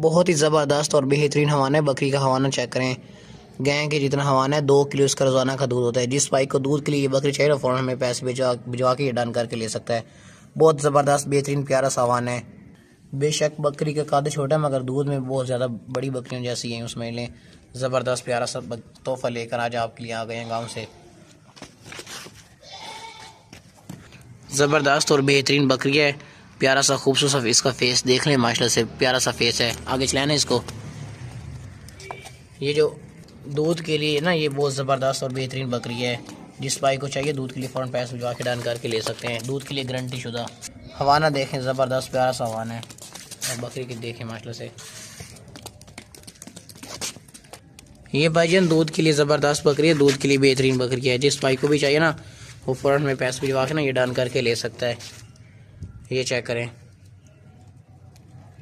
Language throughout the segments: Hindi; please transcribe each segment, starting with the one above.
बहुत ही ज़बरदस्त और बेहतरीन हवाना है। बकरी का हवाना चेक करें, गाय के जितना हवाना है। 2 किलो इसका रोज़ाना का दूध होता है। जिस भाई को दूध के लिए ये बकरी चाहिए ना, फ़ौरन हमें पैसे भिजवा के ये डन करके ले सकता है। बहुत ज़बरदस्त बेहतरीन प्यारा सा हवाना है। बेशक बकरी का कद छोटा है मगर दूध में बहुत ज़्यादा बड़ी बकरियों जैसी हैं। उसमें लें ज़बरदस्त प्यारा सा तोहफ़ा लेकर आज आपके लिए आ गए हैं गाँव से। ज़बरदस्त और बेहतरीन बकरी है। प्यारा सा खूबसूरत इसका फेस देख लें, माशाल्लाह से प्यारा सा फेस है। आगे चलाए ना इसको। ये जो दूध के लिए ना, ये बहुत ज़बरदस्त और बेहतरीन बकरी है। जिस भाई को चाहिए दूध के लिए फ़ौरन पैसे भिजवा के डन करके ले सकते हैं। दूध के लिए गारंटी शुदा हवाना देखें, ज़बरदस्त प्यारा सा हवाना है। और बकरी की देखें माशाल्लाह से, ये भाईजान दूध के लिए ज़बरदस्त बकरी है, दूध के लिए बेहतरीन बकरी है। जिस भाई को भी चाहिए ना, वो फ़ौरन में पैसे भिजवा के ना ये डन करके ले सकता है। ये चेक करें,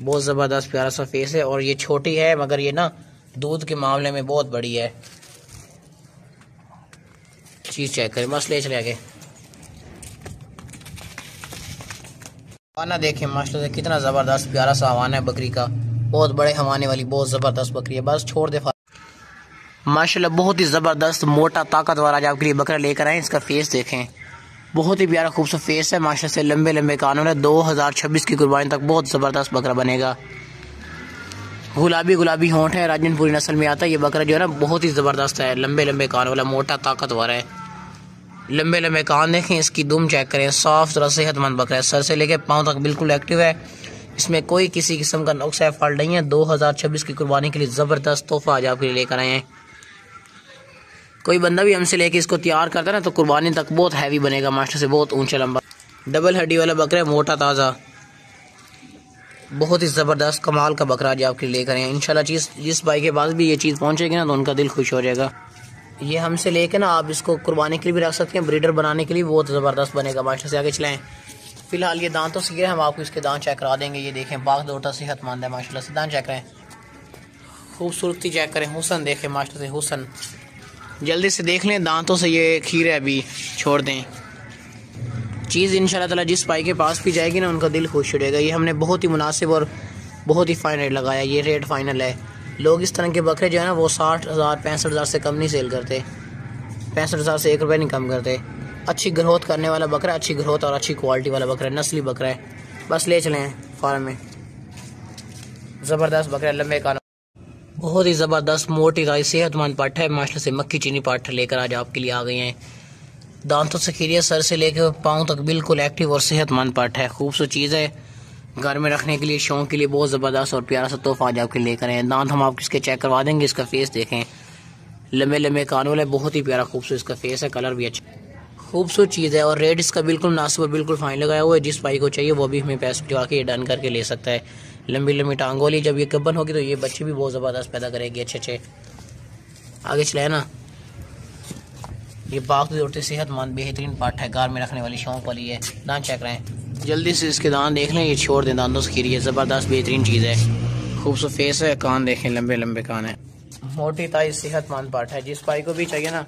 बहुत ज़बरदस्त प्यारा सा फेस है। और ये छोटी है मगर ये ना दूध के मामले में बहुत बड़ी है। चीज़ चेक करें, बस ले चले आगे। हवाना देखें माशाल्लाह से, कितना ज़बरदस्त प्यारा सा हवाना है बकरी का। बहुत बड़े हवाने वाली बहुत ज़बरदस्त बकरी है। बस छोड़ दे माशाल्लाह, बहुत ही ज़बरदस्त मोटा ताकतवर आज आपके लिए बकरा लेकर आए। इसका फेस देखें, बहुत ही प्यारा खूबसूरत फेस है माशाल्लाह से। लंबे लंबे कानों है। 2026 की कुर्बानी तक बहुत ज़बरदस्त बकरा बनेगा। गुलाबी गुलाबी होंठ है, राजनपुरी नस्ल में आता है ये बकरा जो है ना, बहुत ही ज़बरदस्त है। लंबे लंबे कान वाला मोटा ताकतवर है। लंबे लंबे कान देखें, इसकी दुम चेक करें, साफ सुथरा सेहतमंद बकरा है। सर से लेकर पाँव तक बिल्कुल एक्टिव है। इसमें कोई किसी किस्म का नुक्स है, फॉल्ट नहीं है। 2026 की कुर्बानी के लिए ज़बरदस्त तोहफा आज आपके लिए लेकर आए हैं। कोई बंदा भी हमसे लेके इसको तैयार करता है ना, तो कुर्बानी तक बहुत हैवी बनेगा मास्टर से, बहुत ऊंचा लंबा। डबल हड्डी वाला बकरा है, मोटा ताज़ा, बहुत ही ज़बरदस्त कमाल का बकरा आज आपके लिए लेकर आए हैं। इंशाल्लाह जिस भाई के पास भी ये चीज़ पहुंचेगी ना, तो उनका दिल खुश हो जाएगा। ये हमसे लेके ना आप इसको कुर्बानी के लिए भी रख सकते हैं, ब्रीडर बनाने के लिए बहुत ज़बरदस्त बनेगा मास्टर से। आगे चलाएँ। फिलहाल ये दांतों से हम आपको इसके दांत चेक करा देंगे। ये देखें, बाग दौड़ता सेहतमंद है माशाल्लाह से। दांत चेक करें, खूबसूरती चेक करें, हुसन देखें मास्टर से, हुसन जल्दी से देख लें। दांतों से ये खीर है, अभी छोड़ दें। चीज़ इंशाल्लाह ताला जिस भाई के पास भी जाएगी ना, उनका दिल खुश हो जाएगा। ये हमने बहुत ही मुनासिब और बहुत ही फाइन रेट लगाया। ये रेट फाइनल है। लोग इस तरह के बकरे जो है ना, वो 60,000 65,000 से कम नहीं सेल करते। 65,000 से 1 रुपये नहीं कम करते। अच्छी ग्रोथ करने वाला बकरा, अच्छी ग्रोथ और अच्छी क्वालिटी वाला बकरा है, नस्ली बकरा है। बस ले चलें फार्म में। ज़बरदस्त बकरा, लंबे कान, बहुत ही ज़बरदस्त मोटी ताज़ी सेहतमंद पाठ है माशाल्लाह से। मक्खी चीनी पाठ लेकर आज आपके लिए आ गए हैं। दांतों से खीरिया, सर से लेकर पाँव तक बिल्कुल एक्टिव और सेहतमंद पाठ है। खूबसूरत चीज़ है, घर में रखने के लिए, शौक के लिए बहुत ज़बरदस्त और प्यारा सा तोहफा आज आपके लिए लेकर आए हैं। दांत हम आपको इसके चेक करवा देंगे। इसका फेस देखें, लंबे लंबे कानों है, बहुत ही प्यारा खूबसूरत इसका फेस है। कलर भी अच्छा, खूबसूरत चीज़ है। और रेट इसका बिल्कुल मुनासिब और बिल्कुल फाइन लगाया हुआ है। जिस भाई को चाहिए वो भी हमें पैसे भिजवा के डन करके ले सकता है। लंबी लंबी टांग वाली, जब ये गब्बन होगी तो ये बच्चे भी बहुत ज़बरदस्त पैदा करेगी, अच्छे अच्छे। आगे चलाए ना। ये बाग दौड़ते सेहतमंद बेहतरीन पाठ है, कार में रखने वाली, शौक वाली है। दांत चेक रहे हैं, जल्दी से इसके दांत देख लें। ये छोड़ दें, दांतों से खीरी है, ज़बरदस्त बेहतरीन चीज़ है। खूबसूरत फेस है, कान देखें, लंबे लंबे कान है, मोटी ताज़ी सेहतमंद पाठ है। जिस भाई को भी चाहिए ना,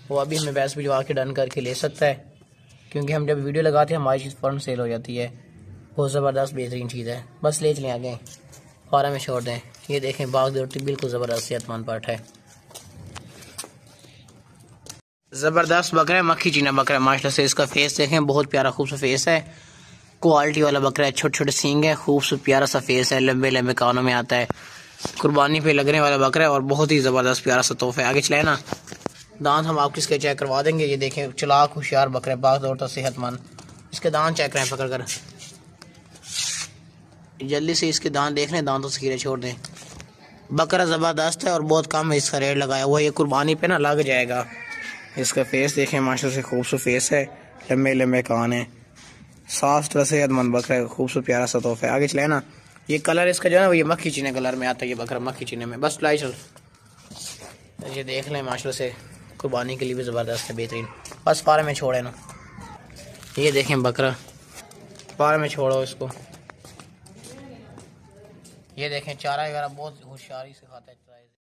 वो अभी हमें पैसे भिजवा के डन करके ले सकता है। क्योंकि हम जब वीडियो लगाते हैं हमारी चीज़ फ़ौरन सेल हो जाती है। बहुत ज़बरदस्त बेहतरीन चीज़ है। बस ले चलें आगे, फार्म में छोड़ दें। ये देखें, बाग दौड़ती बिल्कुल ज़बरदस्त सेहतमंद पाठ है। ज़बरदस्त बकरा है, मक्खी चीना बकरा है माशाल्लाह से। इसका फेस देखें, बहुत प्यारा खूबसूरत फेस है, क्वालिटी वाला बकरा है। छोटे छोटे सींग है, खूबसूरत प्यारा सा फेस है, लंबे लंबे कानों में आता है। कुर्बानी पे लगने वाला बकरा है और बहुत ही ज़बरदस्त प्यारा सा तोहफा है। आगे चलाए ना। दांत हम आपको इसके चेक करवा देंगे। ये देखें, चलाक होशियार बकरा है, बाग दौड़ता सेहतमंद। इसके दांत चेक करें पकड़ कर, जल्दी से इसके दांत देख लें, दांतों से कीड़े छोड़ दें। बकरा ज़बरदस्त है और बहुत कम है इसका रेट लगाया हुआ। ये कुर्बानी पे ना लग जाएगा। इसका फेस देखें, माशाल्लाह से खूबसूरत फेस है, लंबे लंबे कान है, साफ सुथरा सेहतमंद बकरा है, खूबसूरत प्यारा सा तोहफा है। आगे चले ना। ये कलर इसका जो है ना, ये मक्खी चीने कलर में आता है। ये बकरा मक्खी चीने में, बस लाई चल। ये देख लें, माशाल्लाह से कुर्बानी के लिए भी ज़बरदस्त है, बेहतरीन। बस फार्म में छोड़े ना। ये देखें बकरा, फार्म में छोड़ो इसको। ये देखें, चारा वगैरह बहुत होशियारी से खाता है।